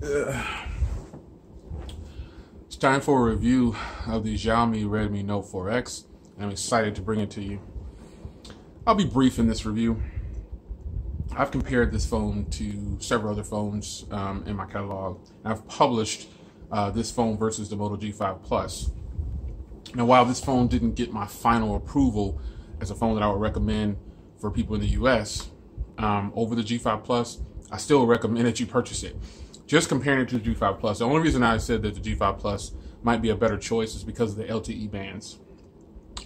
It's time for a review of the Xiaomi Redmi Note 4X, and I'm excited to bring it to you. I'll be brief in this review. I've compared this phone to several other phones in my catalog. I've published this phone versus the Moto G5 Plus. Now, while this phone didn't get my final approval as a phone that I would recommend for people in the US over the G5 Plus, I still recommend that you purchase it. Just comparing it to the G5 Plus, the only reason I said that the G5 Plus might be a better choice is because of the LTE bands.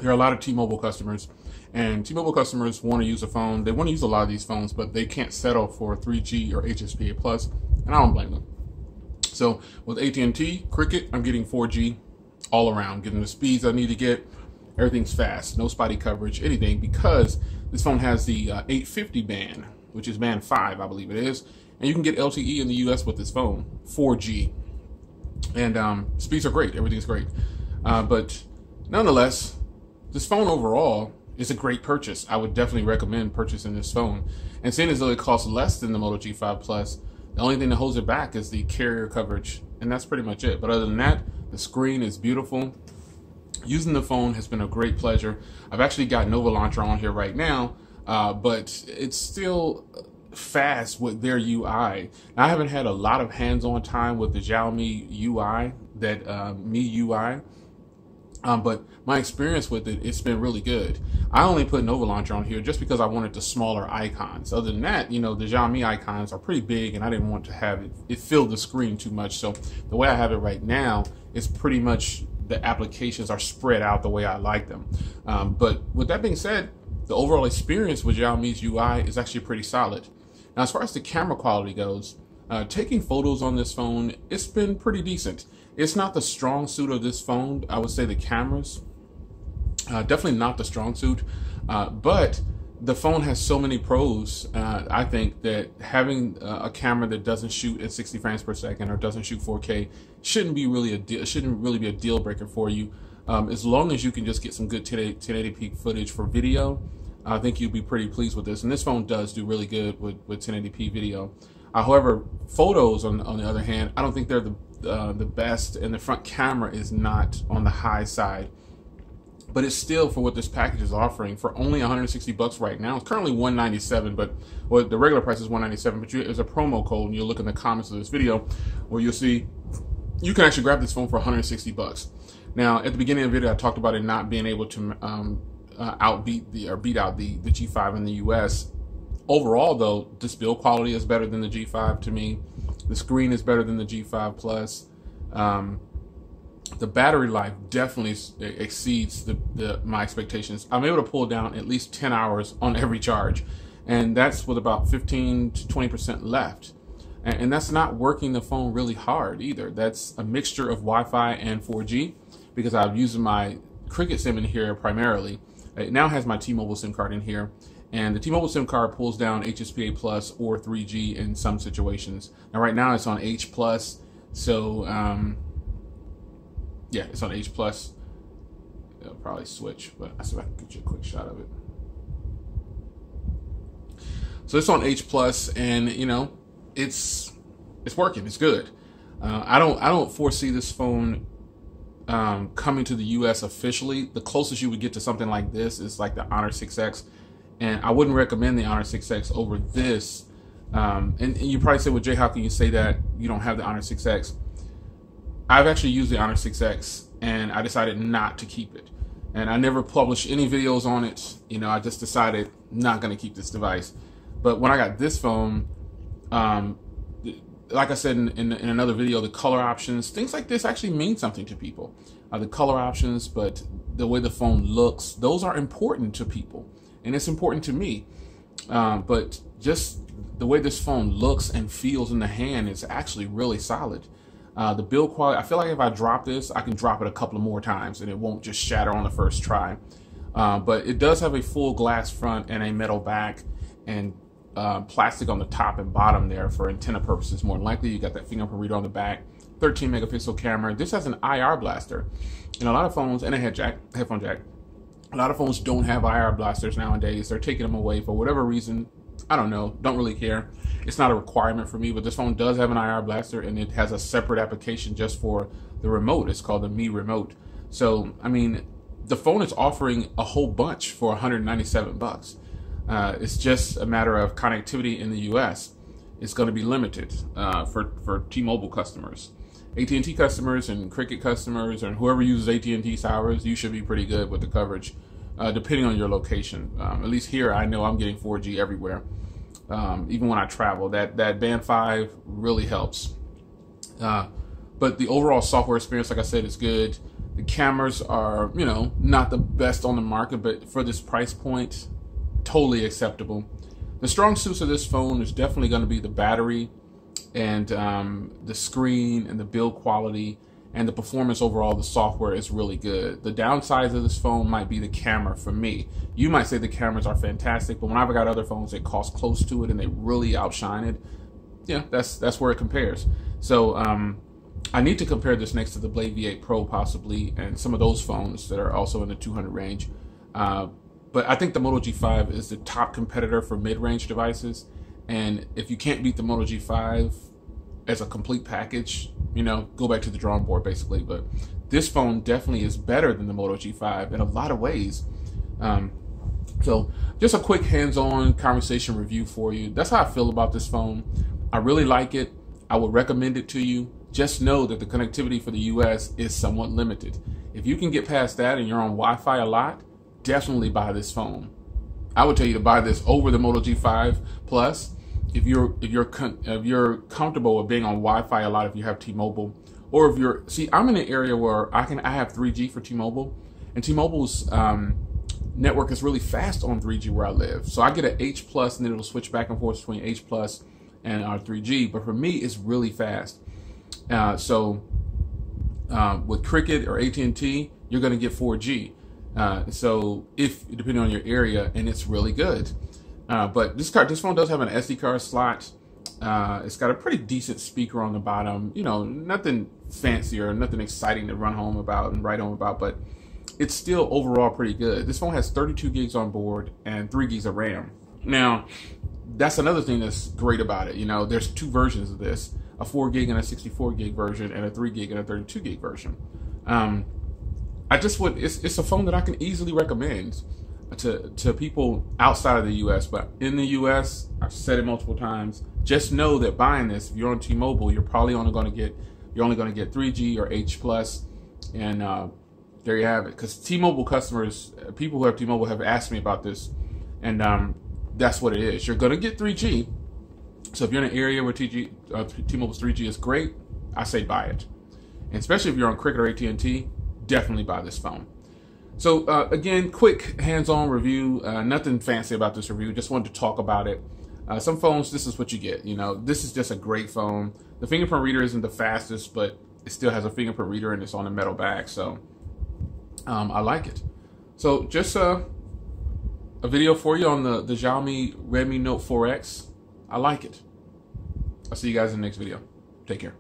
There are a lot of T-Mobile customers, and T-Mobile customers want to use a phone. They want to use a lot of these phones, but they can't settle for 3G or HSPA Plus, and I don't blame them. So with AT&T Cricket, I'm getting 4G all around, getting the speeds I need to get. Everything's fast, no spotty coverage, anything, because this phone has the 850 band, which is band 5, I believe it is. And you can get LTE in the US with this phone, 4G. And speeds are great, everything's great. But nonetheless, this phone overall is a great purchase. I would definitely recommend purchasing this phone. And seeing as though it costs less than the Moto G5 Plus, the only thing that holds it back is the carrier coverage. And that's pretty much it. But other than that, the screen is beautiful. Using the phone has been a great pleasure. I've actually got Nova Launcher on here right now, but it's still fast with their UI. Now, I haven't had a lot of hands-on time with the Xiaomi UI, that MIUI, but my experience with it, it's been really good. I only put Nova Launcher on here just because I wanted the smaller icons. Other than that, you know, the Xiaomi icons are pretty big, and I didn't want to have it fill the screen too much. So the way I have it right now is pretty much the applications are spread out the way I like them. But with that being said, the overall experience with Xiaomi's UI is actually pretty solid. Now, as far as the camera quality goes, taking photos on this phone, it's been pretty decent. It's not the strong suit of this phone. I would say the cameras, definitely not the strong suit, but the phone has so many pros. I think that having a camera that doesn't shoot at 60 frames per second or doesn't shoot 4K shouldn't really be a deal breaker for you. As long as you can just get some good 1080p footage for video, I think you'd be pretty pleased with this. And this phone does do really good with 1080p video. However, photos on the other hand, I don't think they're the best, and the front camera is not on the high side. But it's still, for what this package is offering, for only 160 bucks right now. It's currently 197, but well, the regular price is 197. But there's a promo code, and you'll look in the comments of this video where you'll see you can actually grab this phone for 160 bucks. Now, at the beginning of the video, I talked about it not being able to beat out the G5 in the US. Overall, though, this build quality is better than the G5 to me. The screen is better than the G5 Plus. The battery life definitely exceeds my expectations. I'm able to pull down at least 10 hours on every charge, and that's with about 15 to 20% left. And that's not working the phone really hard either. That's a mixture of Wi-Fi and 4G, because I'm using my Cricket SIM in here primarily. It now has my T-Mobile SIM card in here, and the T-Mobile SIM card pulls down HSPA Plus or 3G in some situations. Now, right now it's on H+, so yeah, it's on H+. It'll probably switch, but I see if I can get you a quick shot of it. So it's on H+, and you know, it's working. It's good. I don't foresee this phone coming to the US officially. The closest you would get to something like this is like the Honor 6X, and I wouldn't recommend the Honor 6X over this. And you probably say, well, Jay, how can you say that you don't have the Honor 6X? I've actually used the Honor 6X, and I decided not to keep it. And I never published any videos on it. You know, I just decided not going to keep this device. But when I got this phone, like I said in another video, the color options, things like this actually mean something to people. The color options, but the way the phone looks, those are important to people. And it's important to me. But just the way this phone looks and feels in the hand is actually really solid. The build quality, I feel like if I drop this, I can drop it a couple of more times and it won't just shatter on the first try. But it does have a full glass front and a metal back, and plastic on the top and bottom there for antenna purposes. More than likely, you got that fingerprint reader on the back, 13 megapixel camera. This has an IR blaster, and a lot of phones, and a headphone jack. A lot of phones don't have IR blasters nowadays. They're taking them away for whatever reason. I don't know, don't really care. It's not a requirement for me, but this phone does have an IR blaster, and it has a separate application just for the remote. It's called the Mi Remote. So, I mean, the phone is offering a whole bunch for 197 bucks. It's just a matter of connectivity in the US. It's going to be limited for T-Mobile customers. AT&T customers and Cricket customers and whoever uses AT&T towers, you should be pretty good with the coverage, depending on your location. At least here, I know I'm getting 4G everywhere. Even when I travel, that band 5 really helps. But the overall software experience, like I said, is good. The cameras are, you know, not the best on the market, but for this price point, totally acceptable. The strong suits of this phone is definitely going to be the battery and the screen and the build quality and the performance overall. The software is really good. The downsides of this phone might be the camera for me. You might say the cameras are fantastic, but when I've got other phones that cost close to it and they really outshine it, yeah, that's where it compares. So I need to compare this next to the Blade V8 Pro possibly, and some of those phones that are also in the 200 range. But I think the Moto G5 is the top competitor for mid-range devices. And if you can't beat the Moto G5 as a complete package, you know, go back to the drawing board basically. But this phone definitely is better than the Moto G5 in a lot of ways. So just a quick hands-on conversation review for you. That's how I feel about this phone. I really like it. I would recommend it to you. Just know that the connectivity for the US is somewhat limited. If you can get past that and you're on Wi-Fi a lot, definitely buy this phone. I would tell you to buy this over the Moto G5 Plus if you're comfortable with being on Wi-Fi a lot, if you have T-Mobile, or if you're, see, I'm in an area where I have 3G for T-Mobile, and T-Mobile's network is really fast on 3G where I live. So I get an H plus, and then it'll switch back and forth between H plus and our 3G. But for me, it's really fast. With Cricket or AT&T, you're going to get 4G. So if depending on your area, and it's really good. But this phone does have an SD card slot. It's got a pretty decent speaker on the bottom. You know, nothing fancy or nothing exciting to run home about and write home about, but it's still overall pretty good. This phone has 32 gigs on board and 3 gigs of RAM. Now, that's another thing that's great about it. You know, there's two versions of this, a 4 gig and a 64 gig version, and a 3 gig and a 32 gig version. It's a phone that I can easily recommend to people outside of the US, but in the US, I've said it multiple times, just know that buying this, if you're on T-Mobile, you're probably only going to get 3G or H plus, and there you have it. Because T-Mobile customers, people who have T-Mobile have asked me about this, and that's what it is. You're going to get 3G, so if you're in an area where T-Mobile's 3G is great, I say buy it. And especially if you're on Cricket or AT&T, definitely buy this phone. So again, quick hands-on review, nothing fancy about this review, just wanted to talk about it. Some phones, this is what you get. You know, this is just a great phone. The fingerprint reader isn't the fastest, but it still has a fingerprint reader and it's on a metal bag, so I like it. So just a video for you on the Xiaomi Redmi Note 4X. I like it. I'll see you guys in the next video. Take care.